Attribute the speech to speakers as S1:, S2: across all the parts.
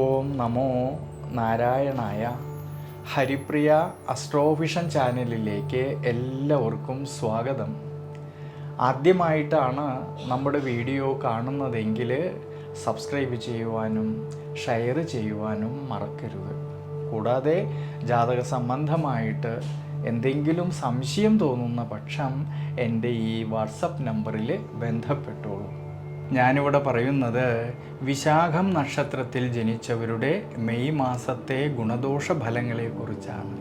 S1: ഓം നമോ നാരായണായ. ഹരിപ്രിയ അസ്ട്രോവിഷൻ ചാനലിലേക്ക് എല്ലാവർക്കും സ്വാഗതം. ആദ്യമായിട്ടാണ് നമ്മുടെ വീഡിയോ കാണുന്നതെങ്കിൽ സബ്സ്ക്രൈബ് ചെയ്യുവാനും ഷെയർ ചെയ്യുവാനും മറക്കരുത്. കൂടാതെ ജാതക സംബന്ധമായിട്ട് എന്തെങ്കിലും സംശയം തോന്നുന്ന പക്ഷം എൻ്റെ ഈ വാട്സപ്പ് നമ്പറിൽ ബന്ധപ്പെട്ടോളൂ. ഞാനിവിടെ പറയുന്നത് വിശാഖം നക്ഷത്രത്തിൽ ജനിച്ചവരുടെ മെയ് മാസത്തെ ഗുണദോഷ ഫലങ്ങളെക്കുറിച്ചാണ്.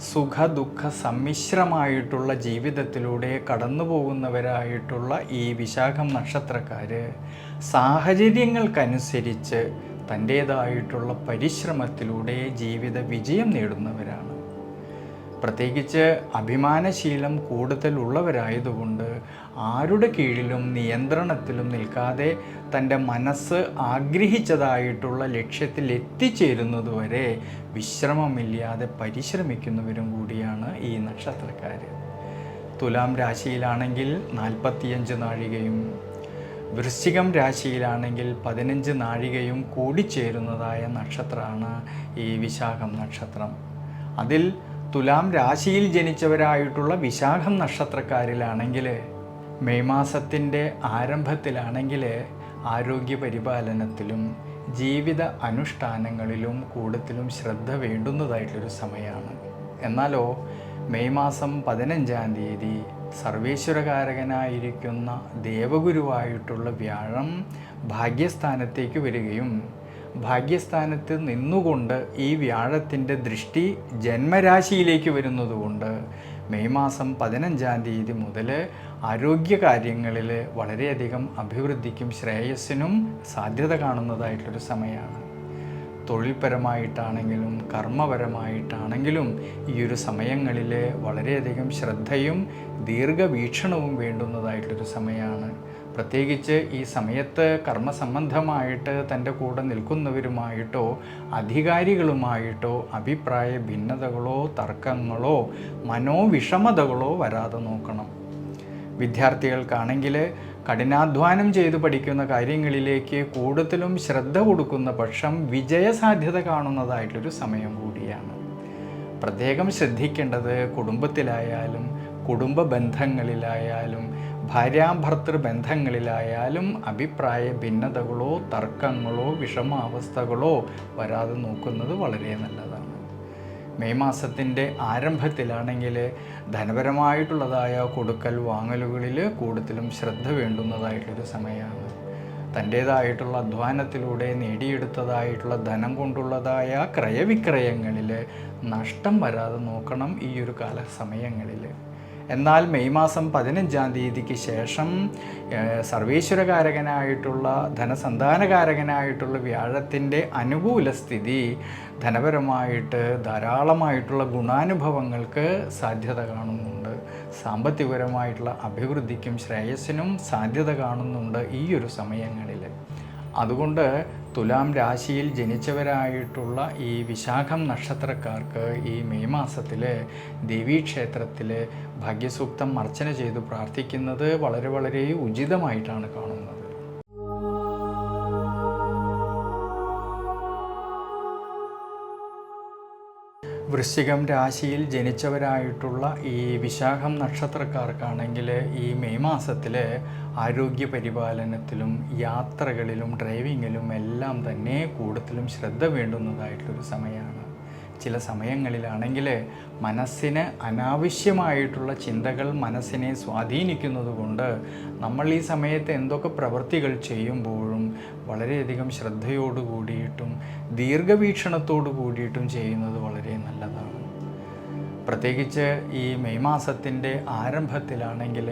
S1: സുഖ ദുഃഖ സമ്മിശ്രമായിട്ടുള്ള ജീവിതത്തിലൂടെ കടന്നു പോകുന്നവരായിട്ടുള്ള ഈ വിശാഖം നക്ഷത്രക്കാർ സാഹചര്യങ്ങൾക്കനുസരിച്ച് തൻ്റേതായിട്ടുള്ള പരിശ്രമത്തിലൂടെ ജീവിത വിജയം നേടുന്നവരാണ്. പ്രത്യേകിച്ച് അഭിമാനശീലം കൂടുതലുള്ളവരായതുകൊണ്ട് ആരുടെ കീഴിലും നിയന്ത്രണത്തിലും നിൽക്കാതെ തൻ്റെ മനസ്സ് ആഗ്രഹിച്ചതായിട്ടുള്ള ലക്ഷ്യത്തിൽ എത്തിച്ചേരുന്നതുവരെ വിശ്രമമില്ലാതെ പരിശ്രമിക്കുന്നവരും കൂടിയാണ് ഈ നക്ഷത്രക്കാർ. തുലാം രാശിയിലാണെങ്കിൽ 45 നാഴികയും വൃശ്ചികം രാശിയിലാണെങ്കിൽ 15 നാഴികയും കൂടിച്ചേരുന്നതായ നക്ഷത്രമാണ് ഈ വിശാഖം നക്ഷത്രം. അതിൽ തുലാം രാശിയിൽ ജനിച്ചവരായിട്ടുള്ള വിശാഖം നക്ഷത്രക്കാരിലാണെങ്കിൽ മെയ് മാസത്തിൻ്റെ ആരംഭത്തിലാണെങ്കിൽ ആരോഗ്യ പരിപാലനത്തിലും ജീവിത അനുഷ്ഠാനങ്ങളിലും കൂടുതലും ശ്രദ്ധ വേണ്ടുന്നതായിട്ടൊരു സമയമാണ്. എന്നാലോ മെയ് മാസം 15-ാം തീയതി സർവേശ്വരകാരകനായിരിക്കുന്ന ദേവഗുരുവായിട്ടുള്ള വ്യാഴം ഭാഗ്യസ്ഥാനത്തേക്ക് വരികയും ഭാഗ്യസ്ഥാനത്ത് നിന്നുകൊണ്ട് ഈ വ്യാഴത്തിൻ്റെ ദൃഷ്ടി ജന്മരാശിയിലേക്ക് വരുന്നതുകൊണ്ട് മെയ് മാസം 15-ാം തീയതി മുതൽ ആരോഗ്യകാര്യങ്ങളിൽ വളരെയധികം അഭിവൃദ്ധിക്കും ശ്രേയസ്സിനും സാധ്യത കാണുന്നതായിട്ടൊരു സമയമാണ്. തൊഴിൽപരമായിട്ടാണെങ്കിലും കർമ്മപരമായിട്ടാണെങ്കിലും ഈ ഒരു സമയങ്ങളിൽ വളരെയധികം ശ്രദ്ധയും ദീർഘവീക്ഷണവും വേണ്ടുന്നതായിട്ടൊരു സമയമാണ്. പ്രത്യേകിച്ച് ഈ സമയത്ത് കർമ്മസംബന്ധമായിട്ട് തൻ്റെ കൂടെ നിൽക്കുന്നവരുമായിട്ടോ അധികാരികളുമായിട്ടോ അഭിപ്രായ ഭിന്നതകളോ തർക്കങ്ങളോ മനോവിഷമതകളോ വരാതെ നോക്കണം. വിദ്യാർത്ഥികൾക്കാണെങ്കിൽ കഠിനാധ്വാനം ചെയ്ത് പഠിക്കുന്ന കാര്യങ്ങളിലേക്ക് കൂടുതലും ശ്രദ്ധ കൊടുക്കുന്ന പക്ഷം വിജയസാധ്യത കാണുന്നതായിട്ടൊരു സമയം കൂടിയാണ്. പ്രത്യേകം ശ്രദ്ധിക്കേണ്ടത് കുടുംബത്തിലായാലും കുടുംബ ബന്ധങ്ങളിലായാലും ഭാര്യാഭർത്തൃ ബന്ധങ്ങളിലായാലും അഭിപ്രായ ഭിന്നതകളോ തർക്കങ്ങളോ വിഷമാവസ്ഥകളോ വരാതെ നോക്കുന്നത് വളരെ നല്ലതാണ്. മെയ് മാസത്തിൻ്റെ ആരംഭത്തിലാണെങ്കിൽ ധനപരമായിട്ടുള്ളതായ കൊടുക്കൽ വാങ്ങലുകളിൽ കൂടുതലും ശ്രദ്ധ വേണ്ടുന്നതായിട്ടൊരു സമയമാണ്. തൻ്റേതായിട്ടുള്ള അധ്വാനത്തിലൂടെ നേടിയെടുത്തതായിട്ടുള്ള ധനം കൊണ്ടുള്ളതായ ക്രയവിക്രയങ്ങളിൽ നഷ്ടം വരാതെ നോക്കണം ഈ ഒരു സമയങ്ങളിൽ. എന്നാൽ മെയ് മാസം 15-ാം തീയതിക്ക് ശേഷം സർവേശ്വരകാരകനായിട്ടുള്ള ധനസന്താനകാരകനായിട്ടുള്ള വ്യാഴത്തിൻ്റെ അനുകൂല സ്ഥിതി ധനപരമായിട്ട് ധാരാളമായിട്ടുള്ള ഗുണാനുഭവങ്ങൾക്ക് സാധ്യത കാണുന്നുണ്ട്. സാമ്പത്തികപരമായിട്ടുള്ള അഭിവൃദ്ധിക്കും ശ്രേയസ്സിനും സാധ്യത കാണുന്നുണ്ട് ഈ ഒരു സമയങ്ങളിൽ. അതുകൊണ്ട് തുലാം രാശിയിൽ ജനിച്ചവരായിട്ടുള്ള ഈ വിശാഖം നക്ഷത്രക്കാർക്ക് ഈ മെയ് മാസത്തിൽ ദേവീക്ഷേത്രത്തിൽ ഭാഗ്യസൂക്തം അർച്ചന ചെയ്ത് പ്രാർത്ഥിക്കുന്നത് വളരെ വളരെ ഉചിതമായിട്ടാണ് കാണുന്നത്. വൃശ്ചികം രാശിയിൽ ജനിച്ചവരായിട്ടുള്ള ഈ വിശാഖം നക്ഷത്രക്കാർക്കാണെങ്കിൽ ഈ മെയ് മാസത്തിൽ ആരോഗ്യ പരിപാലനത്തിലും യാത്രകളിലും ഡ്രൈവിങ്ങിലും എല്ലാം തന്നെ കൂടുതലും ശ്രദ്ധ വേണ്ടുന്നതായിട്ടൊരു സമയമാണ്. ചില സമയങ്ങളിലാണെങ്കിൽ മനസ്സിന് അനാവശ്യമായിട്ടുള്ള ചിന്തകൾ മനസ്സിനെ സ്വാധീനിക്കുന്നത് കൊണ്ട് നമ്മൾ ഈ സമയത്ത് എന്തൊക്കെ പ്രവൃത്തികൾ ചെയ്യുമ്പോഴും വളരെയധികം ശ്രദ്ധയോടു കൂടിയിട്ടും ദീർഘവീക്ഷണത്തോടു കൂടിയിട്ടും ചെയ്യുന്നത് വളരെ നല്ലതാണ്. പ്രത്യേകിച്ച് ഈ മെയ് മാസത്തിൻ്റെ ആരംഭത്തിലാണെങ്കിൽ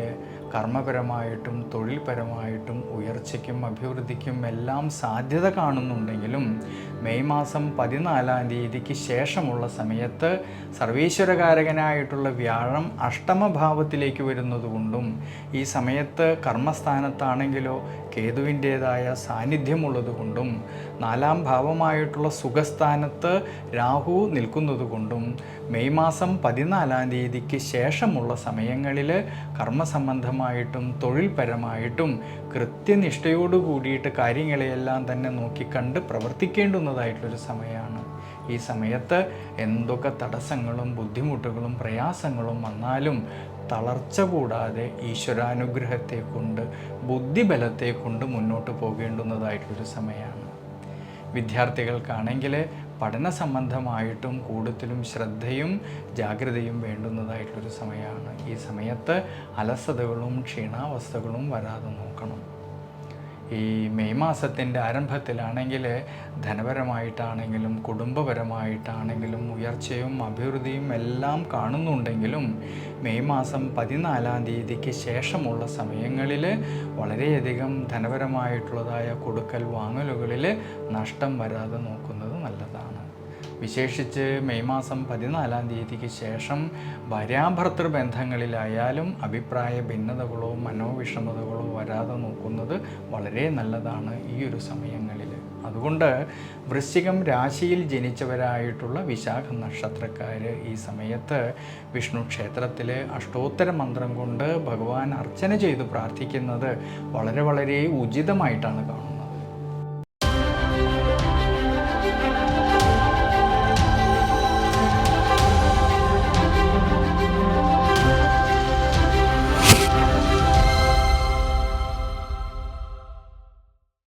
S1: കർമ്മപരമായിട്ടും തൊഴിൽപരമായിട്ടും ഉയർച്ചയ്ക്കും അഭിവൃദ്ധിക്കും എല്ലാം സാധ്യത കാണുന്നുണ്ടെങ്കിലും മെയ് മാസം 14-ാം തീയതിക്ക് ശേഷമുള്ള സമയത്ത് സർവീശ്വരകാരകനായിട്ടുള്ള വ്യാഴം അഷ്ടമഭാവത്തിലേക്ക് വരുന്നതുകൊണ്ടും ഈ സമയത്ത് കർമ്മസ്ഥാനത്താണെങ്കിലോ കേതുവിൻ്റേതായ സാന്നിധ്യമുള്ളതുകൊണ്ടും 4-ാം ഭാവമായിട്ടുള്ള സുഖസ്ഥാനത്ത് രാഹു നിൽക്കുന്നതുകൊണ്ടും മെയ് മാസം 14-ാം തീയതിക്ക് ശേഷമുള്ള സമയങ്ങളിൽ കർമ്മസംബന്ധമായിട്ടും തൊഴിൽപരമായിട്ടും കൃത്യനിഷ്ഠയോടു കൂടിയിട്ട് കാര്യങ്ങളെയെല്ലാം തന്നെ നോക്കിക്കണ്ട് പ്രവർത്തിക്കേണ്ടുന്നതായിട്ടുള്ളൊരു സമയമാണ്. ഈ സമയത്ത് എന്തൊക്കെ തടസ്സങ്ങളും ബുദ്ധിമുട്ടുകളും പ്രയാസങ്ങളും വന്നാലും തളർച്ച കൂടാതെ ഈശ്വരാനുഗ്രഹത്തെ കൊണ്ട് ബുദ്ധിബലത്തെ കൊണ്ട് മുന്നോട്ട് പോകേണ്ടുന്നതായിട്ടൊരു സമയമാണ്. വിദ്യാർത്ഥികൾക്കാണെങ്കിൽ പഠന സംബന്ധമായിട്ടും കൂടുതലും ശ്രദ്ധയും ജാഗ്രതയും വേണ്ടുന്നതായിട്ടൊരു സമയമാണ്. ഈ സമയത്ത് അലസതകളും ക്ഷീണാവസ്ഥകളും വരാതെ നോക്കണം. ഈ മെയ് മാസത്തിൻ്റെ ആരംഭത്തിലാണെങ്കിൽ ധനപരമായിട്ടാണെങ്കിലും കുടുംബപരമായിട്ടാണെങ്കിലും ഉയർച്ചയും അഭിവൃദ്ധിയും എല്ലാം കാണുന്നുണ്ടെങ്കിലും മെയ് മാസം 14-ാം തീയതിക്ക് ശേഷമുള്ള സമയങ്ങളിൽ വളരെയധികം ധനപരമായിട്ടുള്ളതായ കൊടുക്കൽ വാങ്ങലുകളിൽ നഷ്ടം വരാതെ നോക്കുന്നത് നല്ലതാണ്. വിശേഷിച്ച് മെയ് മാസം 14-ാം തീയതിക്ക് ശേഷം ഭാര്യാഭർത്തൃ ബന്ധങ്ങളിലായാലും അഭിപ്രായ ഭിന്നതകളോ മനോവിഷമതകളോ വരാതെ നോക്കുന്നത് വളരെ നല്ലതാണ് ഈ ഒരു സമയങ്ങളിൽ. അതുകൊണ്ട് വൃശ്ചികം രാശിയിൽ ജനിച്ചവരായിട്ടുള്ള വിശാഖ നക്ഷത്രക്കാർ ഈ സമയത്ത് വിഷ്ണു ക്ഷേത്രത്തിൽ അഷ്ടോത്തര മന്ത്രം കൊണ്ട് ഭഗവാൻ അർച്ചന ചെയ്ത് പ്രാർത്ഥിക്കുന്നത് വളരെ വളരെ ഉചിതമായിട്ടാണ് കാണുന്നത്.